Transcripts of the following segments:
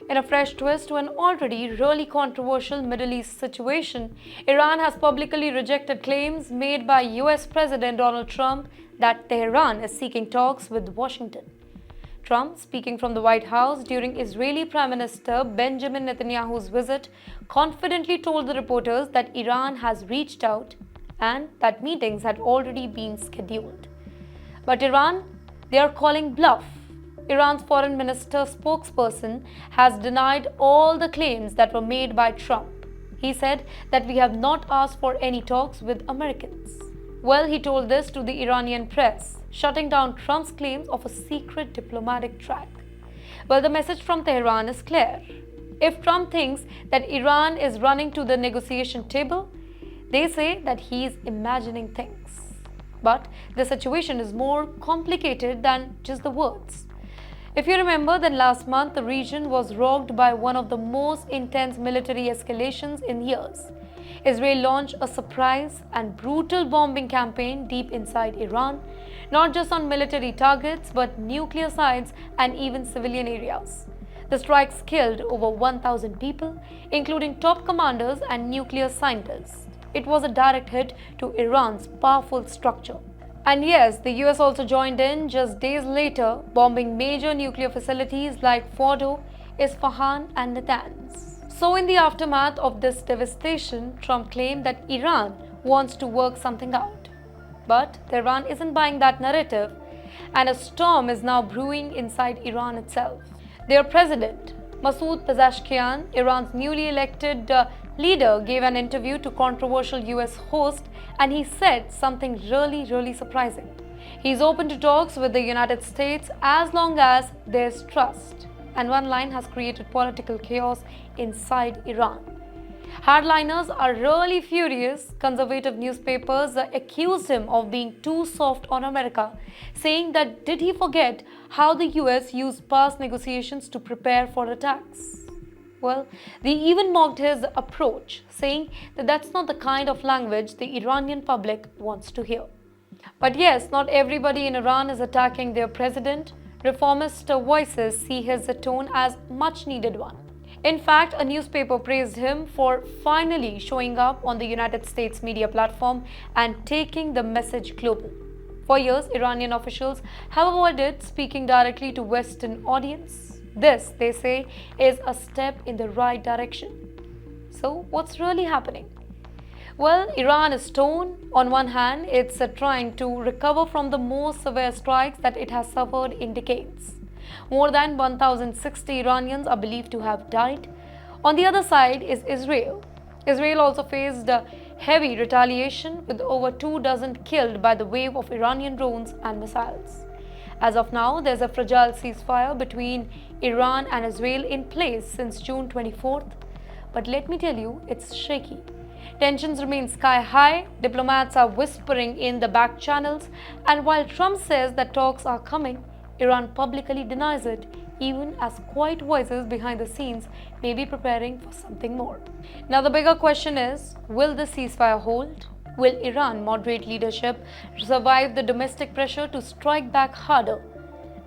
In a fresh twist to an already really controversial Middle East situation, Iran has publicly rejected claims made by US President Donald Trump that Tehran is seeking talks with Washington. Trump, speaking from the White House during Israeli Prime Minister Benjamin Netanyahu's visit, confidently told the reporters that Iran has reached out and that meetings had already been scheduled. But Iran, they are calling bluff. Iran's foreign minister spokesperson has denied all the claims that were made by Trump. He said that we have not asked for any talks with Americans. Well, he told this to the Iranian press, shutting down Trump's claims of a secret diplomatic track. Well, the message from Tehran is clear. If Trump thinks that Iran is running to the negotiation table, they say that he is imagining things. But the situation is more complicated than just the words. If you remember, then last month the region was rocked by one of the most intense military escalations in years. Israel launched a surprise and brutal bombing campaign deep inside Iran, not just on military targets but nuclear sites and even civilian areas. The strikes killed over 1,000 people, including top commanders and nuclear scientists. It was a direct hit to Iran's powerful structure. And yes, the US also joined in just days later, bombing major nuclear facilities like Fordo, Isfahan and Natanz. So in the aftermath of this devastation, Trump claimed that Iran wants to work something out. But Tehran isn't buying that narrative, and a storm is now brewing inside Iran itself. Their president, Masoud Pezeshkian, Iran's newly elected leader, gave an interview to controversial US host, and he said something really surprising. He's open to talks with the United States as long as there's trust. And one line has created political chaos inside Iran. Hardliners are really furious. Conservative newspapers accused him of being too soft on America, saying that did he forget how the US used past negotiations to prepare for attacks? Well, they even mocked his approach, saying that that's not the kind of language the Iranian public wants to hear. But yes, not everybody in Iran is attacking their president. Reformist voices see his tone as much needed one. In fact, a newspaper praised him for finally showing up on the United States media platform and taking the message global. For years, Iranian officials have avoided speaking directly to Western audience. This, they say, is a step in the right direction. So, what's really happening? Well, Iran is torn. On one hand, it's trying to recover from the most severe strikes that it has suffered in decades. More than 1,060 Iranians are believed to have died. On the other side is Israel. Israel also faced heavy retaliation, with over 24 killed by the wave of Iranian drones and missiles. As of now, there's a fragile ceasefire between Iran and Israel in place since June 24th. But let me tell you, it's shaky. Tensions remain sky high, diplomats are whispering in the back channels, and while Trump says that talks are coming, Iran publicly denies it, even as quiet voices behind the scenes may be preparing for something more. Now the bigger question is, will the ceasefire hold? Will Iran moderate leadership survive the domestic pressure to strike back harder?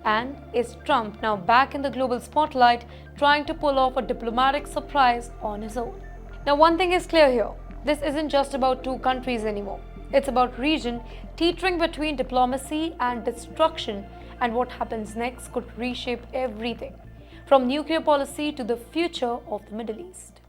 And is Trump now back in the global spotlight, trying to pull off a diplomatic surprise on his own? Now one thing is clear here, this isn't just about two countries anymore. It's about region teetering between diplomacy and destruction, and what happens next could reshape everything, from nuclear policy to the future of the Middle East.